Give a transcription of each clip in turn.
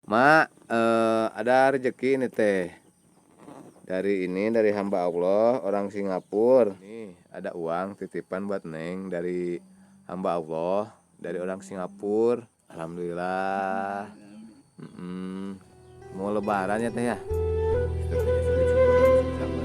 Mak, ada rezeki ini teh. Dari hamba Allah, orang Singapura. Nih, ada uang titipan buat Neng dari hamba Allah, dari orang Singapura. Alhamdulillah. Mm-mm. Mau lebaran ya teh ya? Kita punya sujud syukur dulu sama-sama.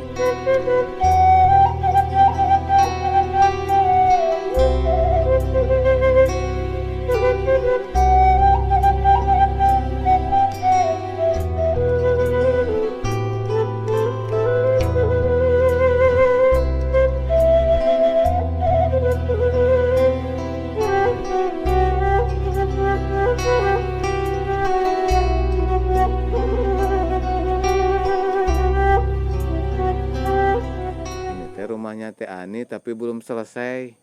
Ini teh rumahnya Teh Ani tapi belum selesai.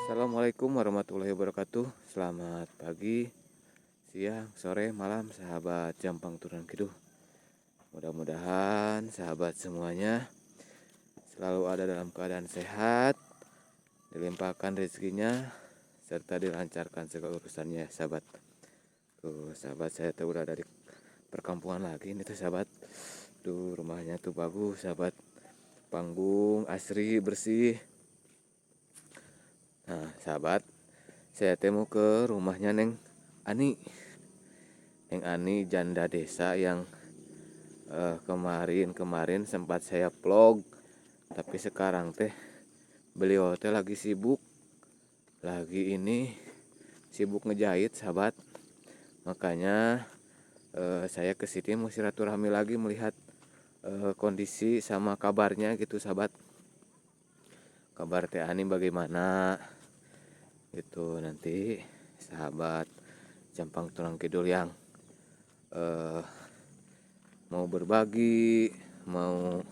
Assalamualaikum warahmatullahi wabarakatuh. Selamat pagi, siang, sore, malam sahabat Jampang Turan Kidul. Mudah-mudahan sahabat semuanya selalu ada dalam keadaan sehat, dilimpahkan rezekinya, serta dilancarkan segala urusannya sahabat. Tuh sahabat, saya tuh udah dari perkampungan lagi ini tuh sahabat. Tuh rumahnya tuh bagus sahabat, panggung asri bersih. Nah sahabat, saya temu ke rumahnya Neng Ani. Neng Ani janda desa yang kemarin sempat saya vlog, tapi sekarang teh beliau teh lagi sibuk, sibuk ngejahit sahabat. Makanya saya ke sini mau silaturahmi lagi, melihat kondisi sama kabarnya gitu sahabat. Kabar Teh Ani bagaimana gitu, nanti sahabat Jampang Tulang Kidul yang mau berbagi, mau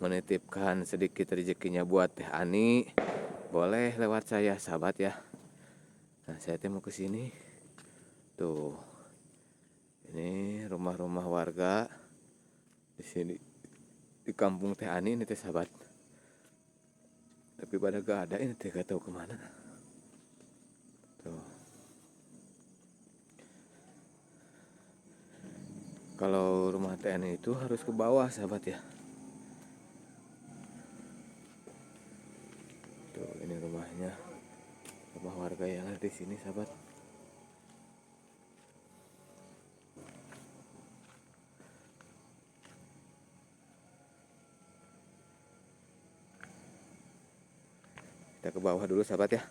menitipkan sedikit rezekinya buat Teh Ani, boleh lewat saya sahabat ya. Nah saya mau ke sini. Tuh, ini rumah-rumah warga di sini di kampung Teh Ani ini teh sahabat. Tapi pada gak ada ini teh, gak tahu kemana. Tuh. Kalau rumah Teh Ani itu harus ke bawah sahabat ya. Tuh ini rumahnya, rumah warga yang ada di sini sahabat. Kita ke bawah dulu sahabat ya,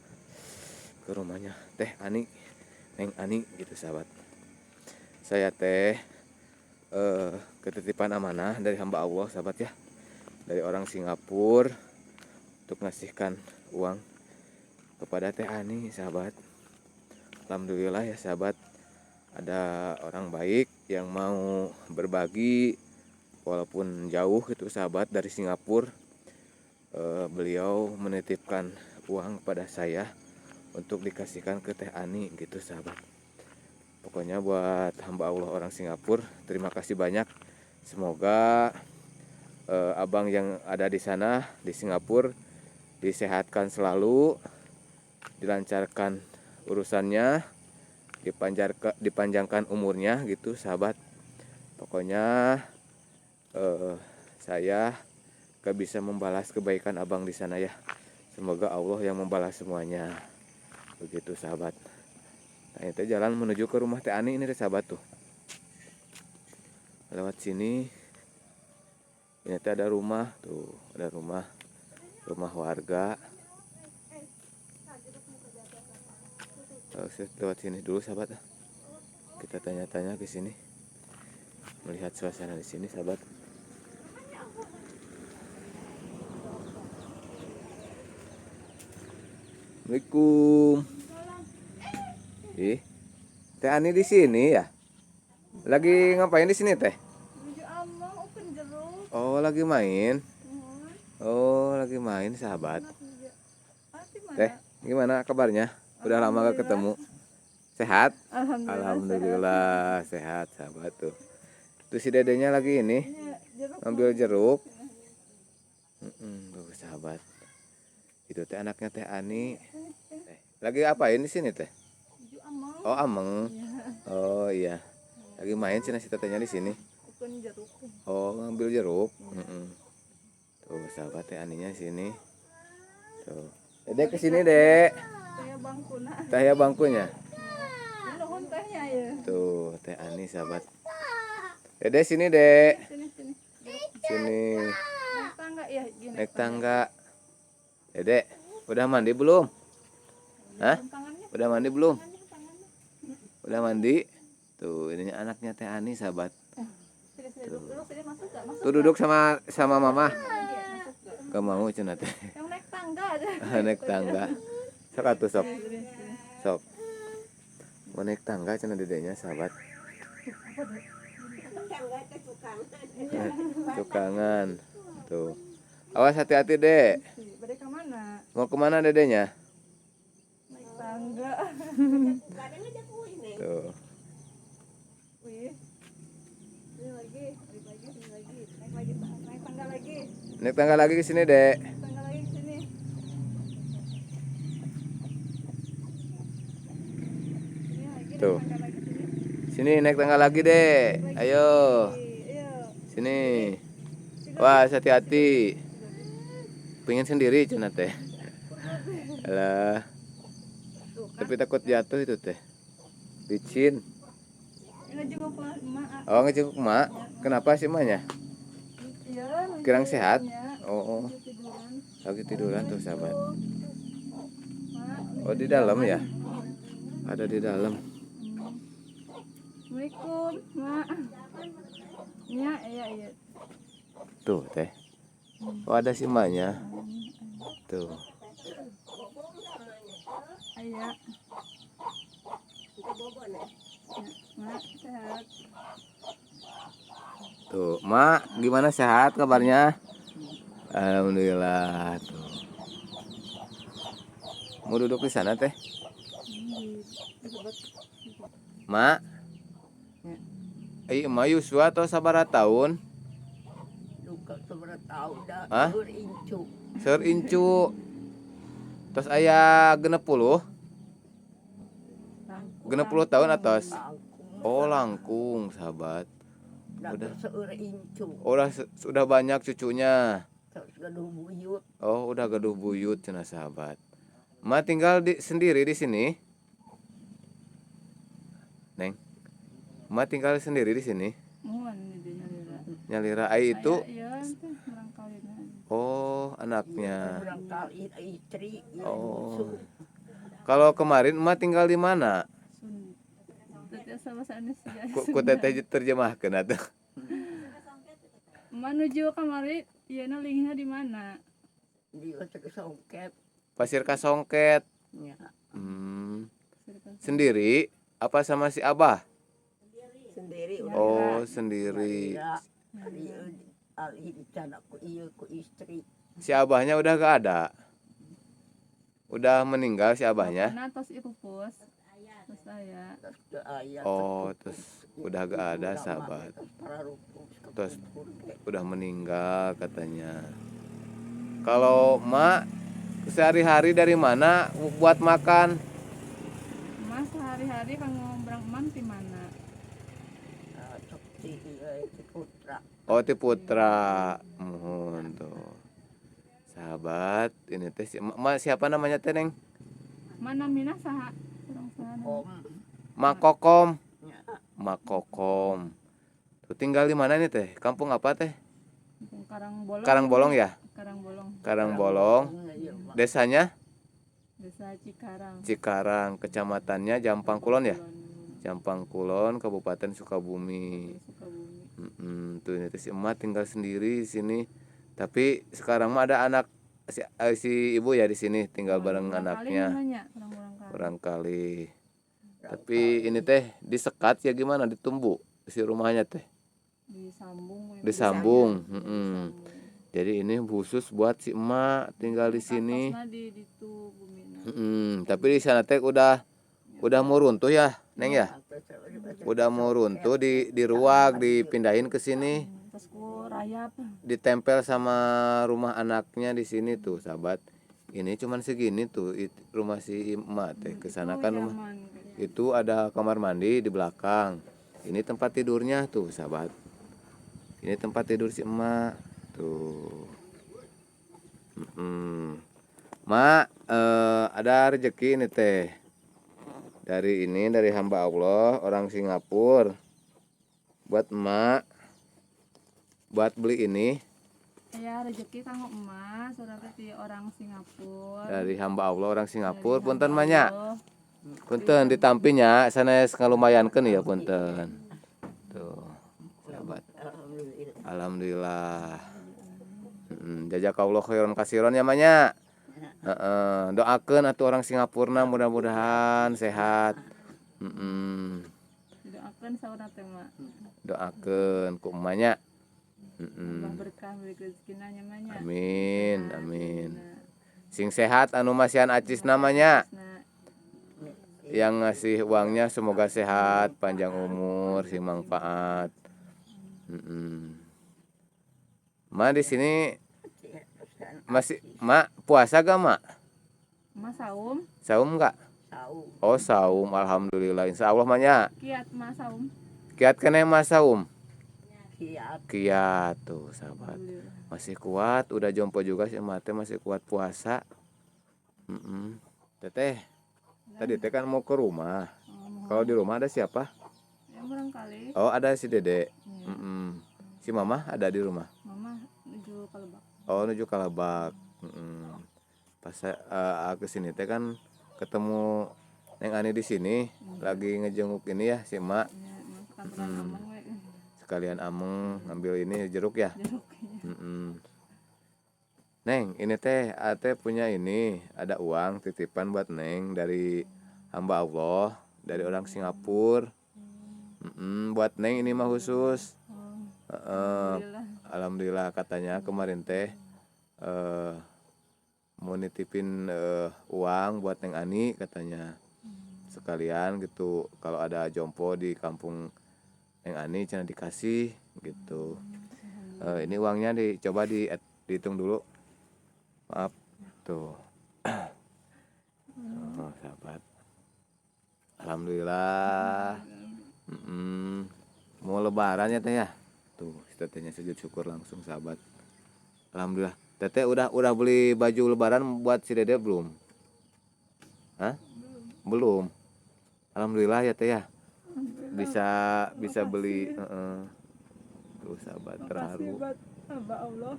ke rumahnya Teh Ani, Neng Ani gitu sahabat. Saya teh ketitipan amanah dari hamba Allah sahabat ya, dari orang Singapura, untuk ngasihkan uang kepada Teh Ani sahabat. Alhamdulillah ya sahabat, ada orang baik yang mau berbagi walaupun jauh gitu sahabat dari Singapura. Beliau menitipkan uang pada saya untuk dikasihkan ke Teh Ani gitu sahabat. Pokoknya buat hamba Allah orang Singapura, terima kasih banyak. Semoga abang yang ada di sana di Singapura disehatkan selalu, dilancarkan urusannya, dipanjangkan umurnya gitu sahabat. Pokoknya saya gak bisa membalas kebaikan abang di sana ya. Semoga Allah yang membalas semuanya. Begitu sahabat. Nah itu jalan menuju ke rumah Teh Ani ini sahabat tuh. Lewat sini. Ini tuh ada rumah tuh, ada rumah warga. Lewat sini dulu sahabat. Kita tanya-tanya ke sini. Melihat suasana di sini sahabat. Assalamualaikum. Ih, Teh Ani di sini ya? Lagi ngapain di sini Teh? Oh, lagi main. Oh, lagi main sahabat. Teh, gimana kabarnya? Udah lama gak ketemu. Sehat? Alhamdulillah sehat sahabat tuh. Tuh si dedenya lagi ini ngambil jeruk. Tuh sahabat. Itu teh anaknya Teh Ani. Lagi apain di sini Teh? Oh, ameng. Oh iya. Lagi main sih nasi tetenya di sini. Oh, ngambil jeruk. Tuh sahabat Teh Aninya sini. Tuh. Dedek ke sini, Dek. Teh ya bangkunya. Tuh, Teh Ani sahabat. Dedek sini, Dek. Sini. Naik tangga. Dedek, udah mandi belum? Hah? Udah mandi belum? Udah mandi? Tuh, ininya anaknya Teh Ani sahabat. Tuh duduk sama mama. Gak mau cenah teh. Yang naik tangga aja. Naik tangga. Sok atuh sok. Sok. Mau naik tangga cenah dedenya sahabat. Cukangan. Tuh. Awas hati-hati, Dek. Bade ke mana? Mau kemana dedenya? Naik tangga. Tuh. Wih. Ini lagi. Naik tangga lagi. Naik tangga lagi ke sini, Dek. Naik tangga lagi ke sini. Ini lagi Tuh. naik tangga lagi sini. Sini naik tangga lagi, Dek. Ayo. Ayo. Sini. Wah, hati-hati. Pengen sendiri cenah teh. Alah. Tapi takut jatuh itu teh. Licin. Ngejenguk emak. Oh, ngejenguk emak. Kenapa sih emaknya? Iya. Kurang sehat? Mak, Oh, tiduran. lagi tiduran tuh sahabat. Mak, Oh, di dalam ya? Ada di dalam. Assalamualaikum, Mak. Iya, iya. Tuh teh. Oh, ada si emaknya. Tuh. Iya. Mak, sehat. Tuh, Mak, gimana sehat kabarnya? Alhamdulillah. Tuh. Mau duduk di sana teh? Mak. Emak Yuswa atau sabaraha tahun? Luka seberapa tahun dah. Hah? Berincu. Seur incu. Terus aya 60? 60 tahun atas. Oh, langkung, sahabat. Udah. Seurincu. Sudah banyak cucunya. Terus gaduh buyut. Oh, udah gaduh buyut cenah sahabat. Emak tinggal sendiri di sini? Neng. Emak tinggal sendiri di sini? Muan di nyalira. Nyalira ai itu? Iya, teh merangkalin aja. Oh, anaknya. Barangkali istri. Oh. Kalau kemarin emak tinggal di mana? Sun. Teh sama Indonesia. Ku teteh terjemahkeun atuh. Menuju kamari, ieu linghna di mana? Di otak songket. Pasir Kasongket. Ya. Sendiri apa sama si Abah? Sendiri. Oh, sendiri. Ali dicana ku iya ku istri. Si Abahnya udah gak ada. Udah meninggal si Abahnya. Nah, tos ipupus. Terus saya. Oh, terus udah gak ada sahabat. Terus udah meninggal katanya. Kalau emak sehari-hari dari mana buat makan? Mas sehari-hari kan ngombrang eman di mana? Oh, ti Putra. Mohon tuh. Sahabat, ini teh emak siapa namanya teh, Neng? Mana mina saha? Kurang saha. Mak Kokom. Mak Kokom. Tuh tinggal di mana nih teh? Kampung apa teh? Karangbolong. Karangbolong ya? Karangbolong. Karangbolong. Desanya? Desa Cikarang. Cikarang, kecamatannya Jampang Kulon ya? Jampang Kulon, Kabupaten Sukabumi. Sukabumi. Tuh ini si emak tinggal sendiri di sini. Tapi sekarang mah ada anak si ibu ya di sini tinggal bareng Barangkali anaknya. namanya, barangkali. Barangkali. Tapi ini teh disekat ya gimana ditumbu si rumahnya teh? Disambung. Disambung. Disambung. Jadi ini khusus buat si emak tinggal di sini. Kantosna di itu bumina. Tapi di sana teh udah mau runtuh ya, Neng ya? Udah mau runtuh di ruang dipindahin ke sini. Terus ku rayap. Ditempel sama rumah anaknya di sini tuh, sahabat. Ini cuman segini tuh rumah si emak teh. Ke sana kan rumah. Itu ada kamar mandi di belakang. Ini tempat tidurnya tuh, sahabat. Ini tempat tidur si emak. Tuh. Mak, ada rezeki ini teh. Dari hamba Allah, orang Singapura. Buat emak. Buat beli ini. Ya rezeki kanggo emas, saudara ti orang Singapura. Dari hamba Allah orang Singapura. Punten banyak. Punten ditampinya sanes ngalumayankeun ya punten. Tuh. Sahabat. Alhamdulillah. Jazakallahu khairan kasiron ya manya. Doakeun atuh orang Singapura mudah-mudahan sehat. Doakeun saudara teh mak. Doakeun ku emanya. Berkah beri rezekina nya manya. Amin. Sing sehat anu masihan acis namanya. Yang ngasih uangnya semoga sehat, panjang umur, sing manfaat. Ma di sini masih mak puasa gak mak? Mas saum. Saum gak? Oh saum, alhamdulillah. Insya Allah manya. Kiat mas saum. Kiat kene mas saum. Kiat tuh sahabat. Masih kuat, udah jompo juga sih mate masih kuat puasa. Teteh, tadi teh kan mau ke rumah. Kalau di rumah ada siapa? Ya barangkali. Oh ada si Dede. Si Mama ada di rumah. Mama menuju Kalebak. Oh menuju Kalebak. Pas ke sini teh kan ketemu Neng Ani di sini lagi ngejenguk ini ya si Mak. Sekalian ameng ngambil ini jeruk ya. Neng ini teh ate punya ini ada uang titipan buat Neng dari hamba Allah dari orang Singapura. Buat Neng ini mah khusus. Alhamdulillah katanya kemarin teh mau nitipin uang buat Neng Ani katanya sekalian gitu kalau ada jompo di kampung Neng Ani jangan dikasih gitu. Ini uangnya dicoba dihitung dulu, maaf tuh. Sahabat, alhamdulillah. Mau lebaran ya teh ya. Tuh, tetehnya sujud syukur langsung sahabat. Alhamdulillah. Teteh udah beli baju lebaran buat si Dede belum? Hah? Belum. Alhamdulillah ya teh ya. Bisa beli tuh sahabat terharu. Buat hamba Allah.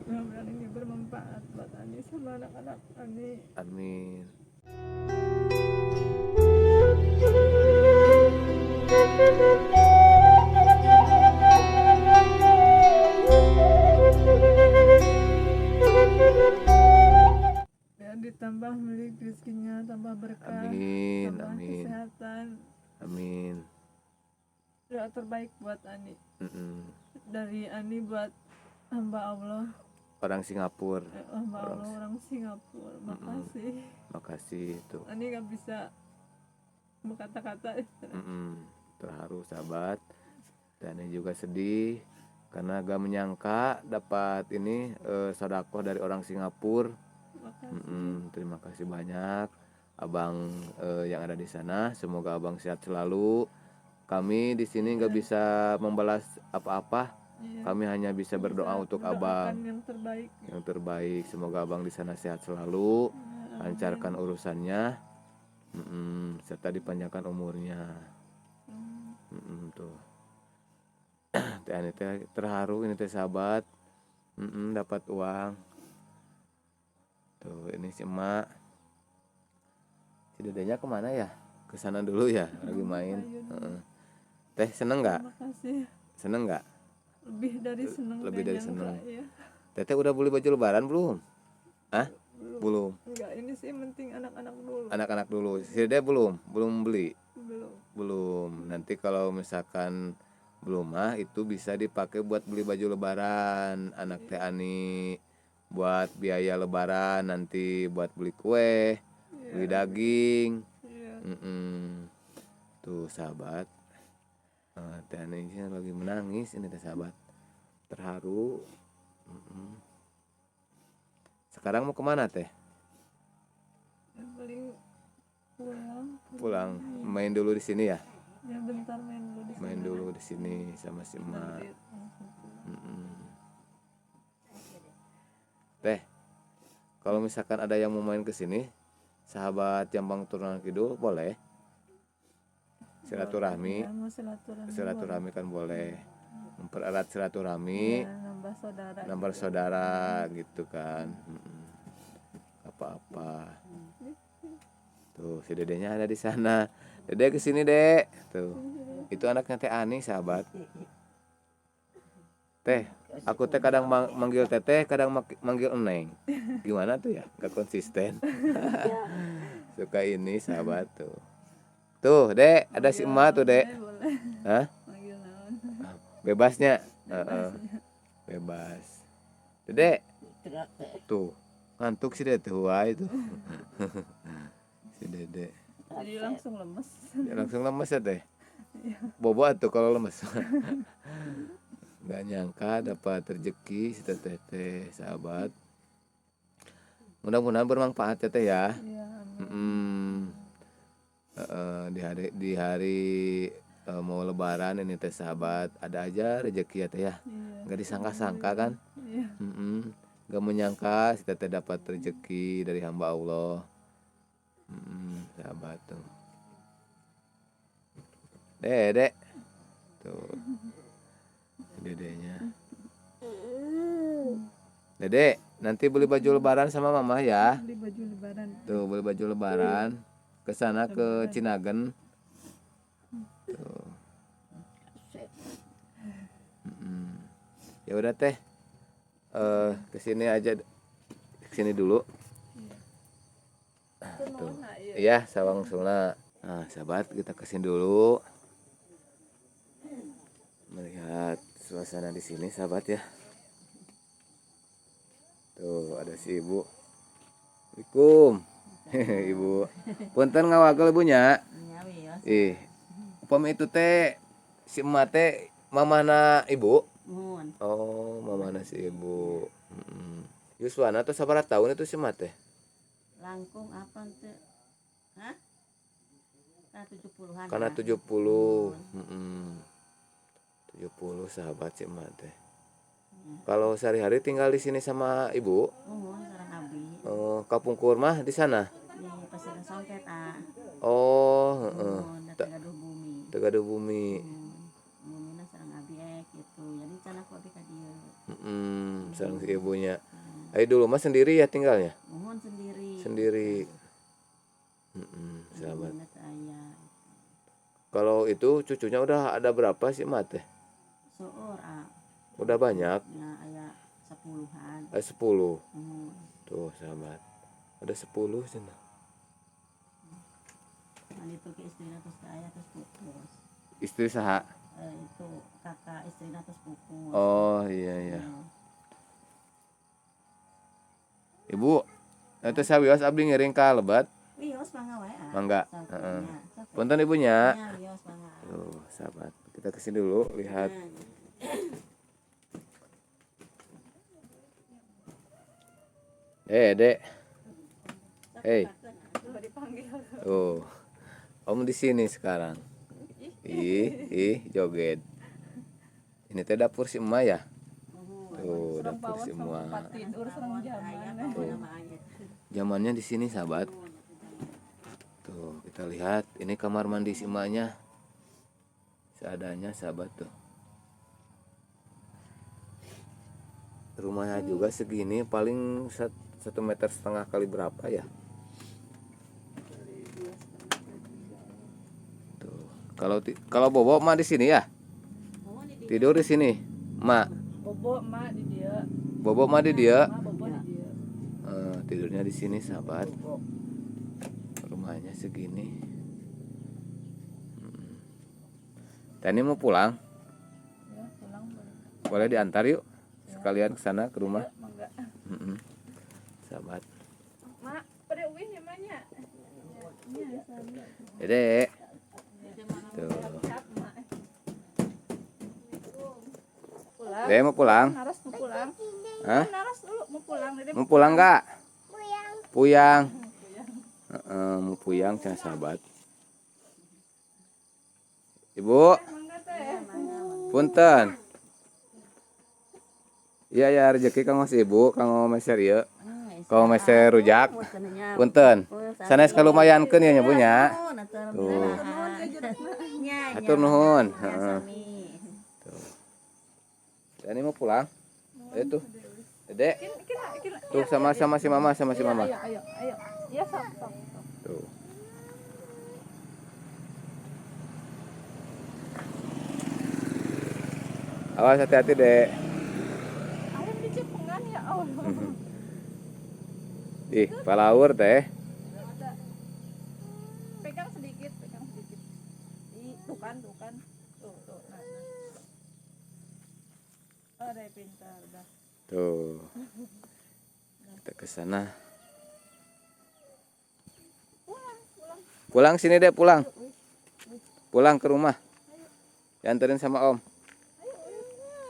Mudah-mudahan ini bermanfaat buat Ani sama anak-anak Ani. Amin. Ya ditambah milik rezekinya, tambah berkah, Amin. tambah Amin. kesehatan. Amin. Doa terbaik buat Ani. Dari Ani buat hamba Allah. Orang Singapura. Hamba Allah orang Singapura. Makasih. Makasih tuh. Ani nggak bisa berkata-kata. Terharu sahabat. Dan ini juga sedih karena gak menyangka dapat ini sedekah dari orang Singapura. Terima kasih banyak abang yang ada di sana. Semoga abang sehat selalu. Kami di sini nggak bisa membalas apa-apa. Kami hanya bisa berdoa untuk abang yang terbaik. Semoga abang di sana sehat selalu, lancarkan urusannya, serta dipanjangkan umurnya. Tuh. Ini teh terharu ini teh sahabat. Dapat uang. Tuh ini si emak. Si Dedenya kemana ya? Kesana dulu ya, lagi main. Teh seneng nggak? Makasih. Seneng nggak? Lebih dari seneng. Lebih dari seneng. Ya. Teteh udah beli baju lebaran belum? Hah? Belum. Belum. Enggak, ini sih penting anak-anak dulu. Anak-anak dulu. Si Dede belum beli. Belum. Belum. Nanti kalau misalkan belum mah itu bisa dipakai buat beli baju lebaran anak Teh Ani, buat biaya lebaran nanti, buat beli kue, beli daging. Iya. Tuh sahabat, Teh Ani lagi menangis ini teh sahabat, terharu. Sekarang mau kemana teh? Yang paling Pulang, main dulu di sini ya? ya bentar main dulu di Main dulu di sini sama si emak. sini. Teh, kalau misalkan ada yang mau main ke sini, sahabat Jambang Turunan Kidul boleh? Silaturahmi, Ya, mau silaturahmi. silaturahmi kan boleh. Mempererat silaturahmi, Ya, nambah saudara. nambah saudara gitu kan. Apa-apa. Tuh, si dedenya ada di sana. Dede kesini, Dek. Tuh. Itu anaknya Teh Ani, sahabat. Teh, aku teh kadang manggil Teteh, kadang manggil Eneng. Gimana tuh ya? Gak konsisten. Suka ini, sahabat tuh. Tuh, Dek, ada si emak tuh, Dek. Boleh. Hah? Manggil naon. Bebasnya. Bebas. Dede, tuh. Ngantuk si Dede tuh, wah itu. Si Dede. Jadi langsung lemes. Ya, langsung lemes ya teh. Bobo atuh kalau lemes. Gak nyangka dapat rezeki si teteh teh, sahabat. Mudah-mudahan bermanfaat ya teh ya. Iya, amin. Di hari mau lebaran ini teh sahabat, ada aja rezeki ya teh ya. Iya. Gak disangka-sangka kan. Iya. Gak menyangka si teteh dapat rezeki dari hamba Allah. Sahabat tuh. Dek. Tuh. Dedenya. Dede, nanti beli baju lebaran sama mama ya. Beli baju lebaran. Tuh, beli baju lebaran. Ke sana ke Cinagen. Tuh. Ya udah teh. Kesini aja. Kesini dulu. Tuh. Iya, sawang suna. Nah, sahabat, kita kesini dulu. Melihat suasana di sini, sahabat ya. Tuh, ada si ibu. Assalamualaikum. Ibu. Punten ngawagel ibunya. Upami itu teh si emak teh mamana ibu. Oh, mamana si ibu. Yuswana tuh sabaraha tahun itu si emak teh? Langkung apa teh? Hah? Karena 70-an. Karena 70. 70 sahabat si emak teh. Kalau sehari-hari tinggal di sini sama ibu? Sareng abdi. Kapungkur mah di sana? Di Pasir Songket Oh, Tegaduh Bumi. Tegaduh Bumi. Bumina sareng abdi gitu. Jadi can aku abdi ka dieu. Sareng si ibunya. Ayo dulu mah sendiri ya tinggalnya? Mohon sendiri. Sendiri. Sahabat. Bumina teh aya. Kalau itu cucunya udah ada berapa sih emak teh? Seueur Udah banyak. ya aya 10-an. 10. Tuh sahabat. Ada 10 cenah. Itu ke istrina terus ke ayah terus pupus. Istri saha? Itu kakak istrina terus pupus. Oh iya. Ibu, nanti sawios abdi ngiring ka Lebat. Wios mangga wae. Mangga. Punten ibunya. Ya, wios mangga. Tuh, sahabat. Kita kesini dulu lihat. Dek. Hei. Tuh. Om di sini sekarang. Ih, joget. Ini teh dapur si emak ya? Tuh, dapur si emak. Tidur serang zaman. Zamannya di sini, sahabat. Tuh, kita lihat ini kamar mandi si emaknya. Seadanya, sahabat tuh. Rumahnya juga segini, paling 1,5 meter kali berapa ya? Tuh. Kalau Bobo mah di sini ya? Tidur di sini, Mak. Bobo emak di dia. Bobo mah di dia. Bobo di dia. Tidurnya di sini sahabat. Bobo. Rumahnya segini. Tani mau pulang, Ya, pulang boleh. boleh diantar yuk sekalian ke sana ke rumah. Mangga. Sahabat. Mak, pada uwi namanya. Iya, sama. Dede. Tuh. Pulang. Dede mau pulang? Naras mau pulang. Hah? Naras dulu mau pulang. Dede Mau pulang nggak? Puyang. Mau puyang cina sahabat. Ibu, Mangga teh. punten. Iya ya rezeki kang mas ibu, kang meser ieu. Kang meser rujak. Punten. Sanes kalumayankeun ya nyabunya. Tuh. Atur nuhun. Heeh. Dan ini mau pulang. Ayo tuh. Dedek. Tuh sama si mama sama si mama. Ayo. Iya, sok. Tuh. Awas hati-hati, Dek. Ayam dicepengan ya Allah. Ih, palaur teh. Pegang sedikit. Ih, tuh kan. Tuh. Nah. Oh, deh pintar dah. Tuh. Kita ke sana. Pulang sini deh, pulang. Pulang ke rumah. Dianterin sama Om.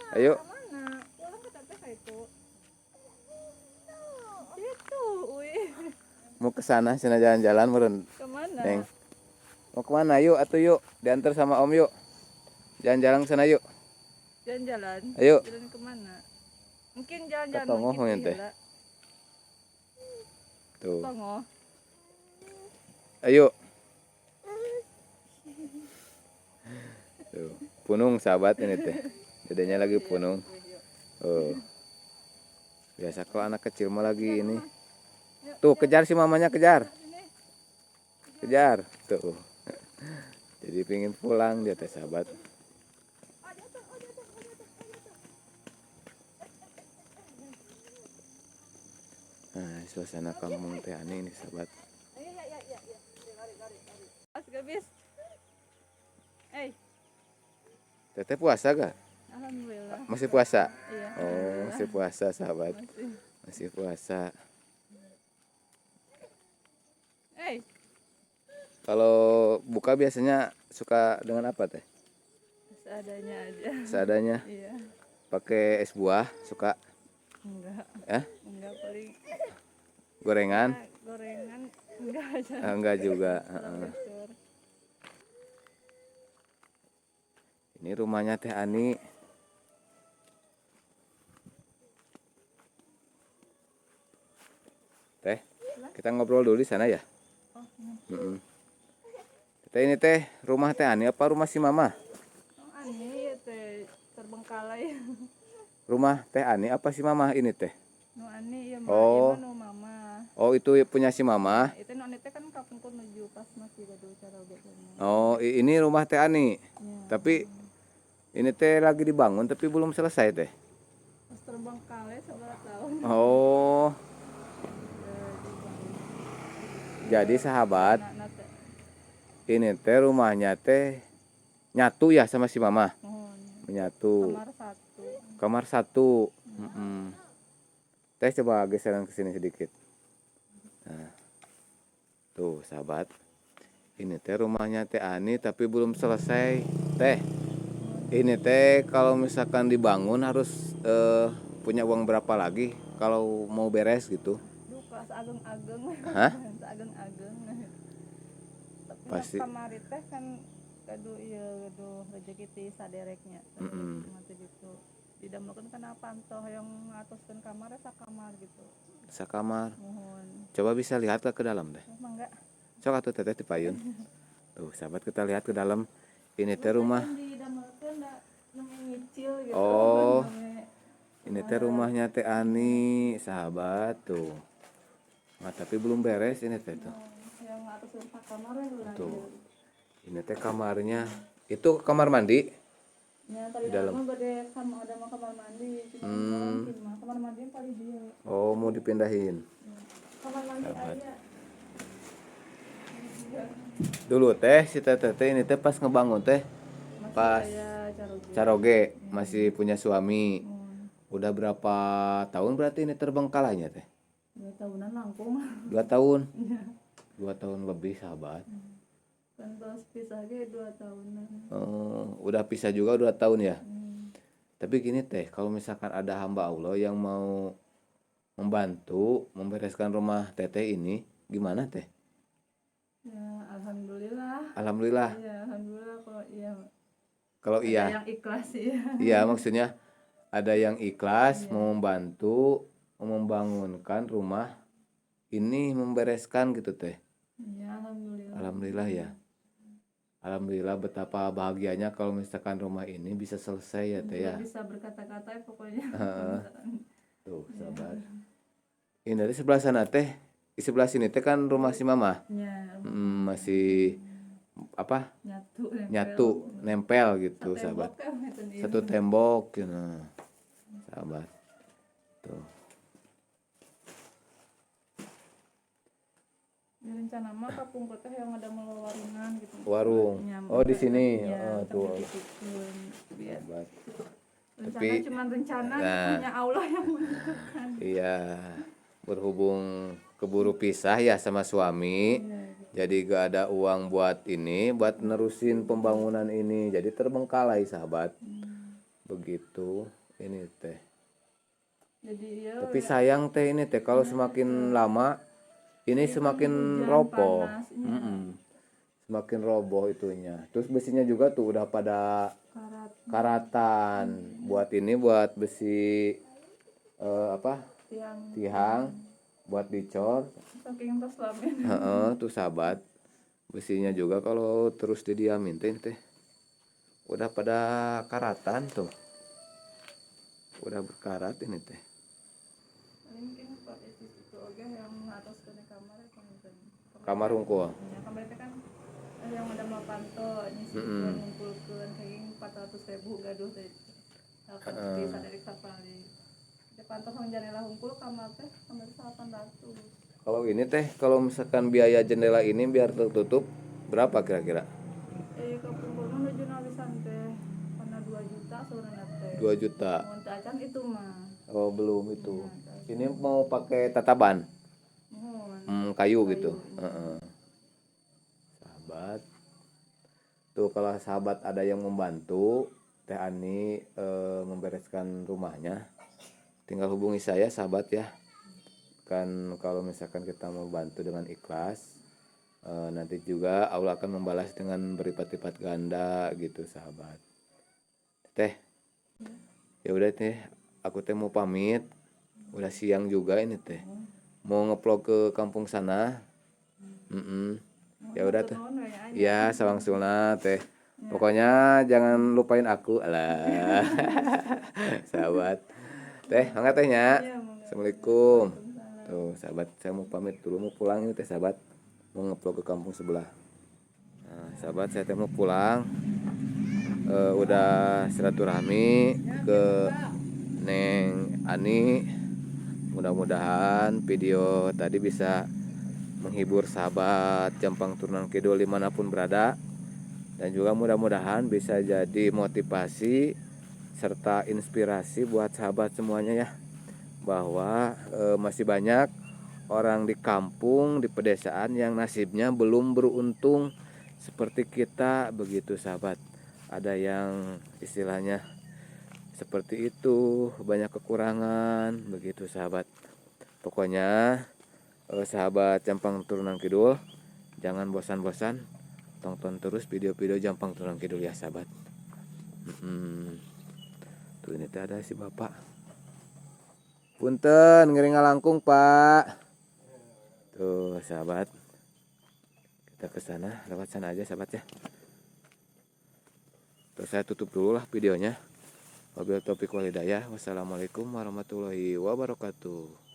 Ayo. Mana? Pulang ke teteh kayak itu. Itu, Mau ke sana jalan-jalan meureun. kemana? Neng. Mau kemana? Yuk, atuh yuk. Diantar sama Om yuk. Jalan-jalan ke sana yuk. Jalan-jalan. Ayo. Jalan kemana? Mungkin jalan-jalan Ke Tongoh mungkin teh. gila. Tuh. Tongoh. Ayo. Tuh. Punung sahabat ini teh. Dedenya lagi punung. Oh. Biasa kalau anak kecil mah lagi ini. Tuh, kejar si mamanya, kejar. Kejar. Tuh. Jadi pingin pulang dia teh sahabat. Nah, suasana kampung teh aneh ini sahabat. As gabis. Teteh puasa gak? Alhamdulillah. Masih puasa? Iya. Oh, masih puasa sahabat. Masih. Masih puasa. Kalau buka biasanya suka dengan apa teh? Seadanya aja. Seadanya. Iya. Pakai es buah suka? Enggak. Enggak paling. Gorengan? Gorengan enggak aja. Enggak juga. Bocor. Ini rumahnya Teh Ani. Teh, kita ngobrol dulu di sana ya. Teh ini teh rumah Teh Ani apa rumah si Mama? Oh, aneh ya teh terbengkalai. Rumah Teh Ani apa si Mama ini teh? Nu aneh ya Oh. nu mama. Oh, itu punya si Mama. Itu nu aneh teh kan kapan pun menuju pas masih gaduh cara biasanya. Oh, ini rumah Teh Ani. Ya. Tapi ini teh lagi dibangun tapi belum selesai teh. Pas terbengkalai 11 tahun. Oh. Jadi sahabat, Anak-anak teh ini teh rumahnya teh nyatu ya sama si Mama. mohon. Menyatu. Kamar 1. Kamar 1. Teh coba geseran ke sini sedikit. Nah. Tuh, sahabat. Ini teh rumahnya Teh Ani tapi belum selesai. Teh. Ini teh kalau misalkan dibangun harus punya uang berapa lagi kalau mau beres gitu? Duh, kelas ageng-ageng. Hah? Ageng-ageng. Tapi Pasti. kamar teh kan gaduh rezeki ti sadereknya. Mati gitu. Didamel kan apa toh yang ngatuskeun kamar sakamar gitu. Sakamar. Mohon. Coba bisa lihat ke dalam teh. Mangga. Sok atuh teteh dipayun. Tuh, sahabat kita lihat ke dalam. Ini teh rumah. Didamelkeun da namanya nyicil gitu. Oh. Ini teh rumahnya Teh Ani, sahabat tuh. Nah, tapi belum beres ini teh tuh. Yang ngatuskeun sakamar ya. Tuh. Ini teh kamarnya. Itu kamar mandi. Ya tadi Di dalam. mah bade ada kamar mandi, cuma mah kamar mandi yang paling dia. Oh, mau dipindahin. Kamar mandi Sahabat. aya. Dulu teh si teteh teh ini teh pas ngebangun teh Masih pas aya caroge. Caroge masih punya suami. Hmm. Udah berapa tahun berarti ini terbengkalainya teh? 2 tahunan langkung. 2 tahun. Iya. 2 tahun lebih sahabat. Kan tos pisah ge 2 tahunan. Udah pisah juga 2 tahun ya. Hmm. Tapi gini teh, kalau misalkan ada hamba Allah yang mau membantu membereskan rumah teteh ini, gimana teh? Ya alhamdulillah. Alhamdulillah. Iya, alhamdulillah kalau iya. Kalau Ada iya, yang ikhlas ya. iya maksudnya ada yang ikhlas mau membantu membangunkan rumah ini membereskan gitu teh. Iya, alhamdulillah. Alhamdulillah ya. Alhamdulillah betapa bahagianya kalau misalkan rumah ini bisa selesai ya teh ya. Nggak bisa berkata-kata ya pokoknya. Tuh sahabat. Ini dari sebelah sana teh, di sebelah sini teh kan rumah si mama. Ya, Masih apa? Nyatu nempel gitu sahabat. Satu tembok gitu. Sahabat. Tuh. Di rencana mah kapung teh yang ada warungan gitu. Warung. Oh di sini. Ya, Tuh. Biar. Sahabat. Rencana Tapi- cuma rencana, Nah. punya Allah yang menentukan. Iya. Berhubung keburu pisah ya sama suami. Iya, Jadi gak ada uang buat ini, buat nerusin pembangunan ini. Jadi terbengkalai sahabat. Begitu ini teh. Jadi ya. Tapi sayang teh ini teh kalau semakin lama ini semakin hujan, roboh. panas, iya. Semakin roboh itunya. Terus besinya juga tuh udah pada Karat karatan. Buat ini buat besi apa? Tiang buat dicor. saking tos lamen. Tuh sahabat. Besinya juga kalau terus didiamin teh udah pada karatan tuh. Udah berkarat ini teh. Mungkin Pak itu oke yang atas ke kamar ya Kamar hungkul. ya kamar itu kan yang ada mau panto nyisi ngumpulkeun kayak 400.000 gaduh teh. Di sadari kapali. Di panto sama jendela hungkul kamar teh kamar 800. Kalau ini teh kalau misalkan biaya jendela ini biar tertutup berapa kira-kira? Kapungkur mah nuju nawisan teh karena 2 juta sebenarnya teh. 2 juta. Mun acan itu mah. Oh, belum itu. Ini mau pakai tataban. Kayu gitu. Sahabat. Tuh kalau sahabat ada yang membantu Teh Ani membereskan rumahnya, tinggal hubungi saya sahabat ya. Kan kalau misalkan kita mau bantu dengan ikhlas, nanti juga Allah akan membalas dengan berlipat-lipat ganda gitu sahabat. Teh, ya udah teh, aku teh mau pamit. Udah siang juga ini teh. Mau ngeplog ke kampung sana. Ya udah teh. Ya sawangsulna teh. Pokoknya jangan lupain aku lah. Sahabat. Teh, mangga tehnya. Assalamualaikum. Tuh, sahabat, saya mau pamit dulu mau pulang ini teh sahabat. Mau ngeplog ke kampung sebelah. Nah, sahabat, saya teh mau pulang. Udah silaturahmi ke Neng Ani. Mudah-mudahan video tadi bisa menghibur sahabat Jampang Turunan Kidul dimanapun berada. Dan juga mudah-mudahan bisa jadi motivasi serta inspirasi buat sahabat semuanya ya. Bahwa masih banyak orang di kampung, di pedesaan yang nasibnya belum beruntung seperti kita begitu sahabat. Ada yang istilahnya seperti itu, banyak kekurangan begitu sahabat. Pokoknya sahabat Jampang Turunan Kidul, jangan bosan-bosan tonton terus video-video Jampang Turunan Kidul ya sahabat. Tuh ini teh ada si bapak. Punten ngering ngalangkung pak. Tuh sahabat, kita ke sana, lewat sana aja sahabat ya. Terus saya tutup dulu lah videonya. Wabillahi taufiq wal hidayah. Wassalamualaikum warahmatullahi wabarakatuh.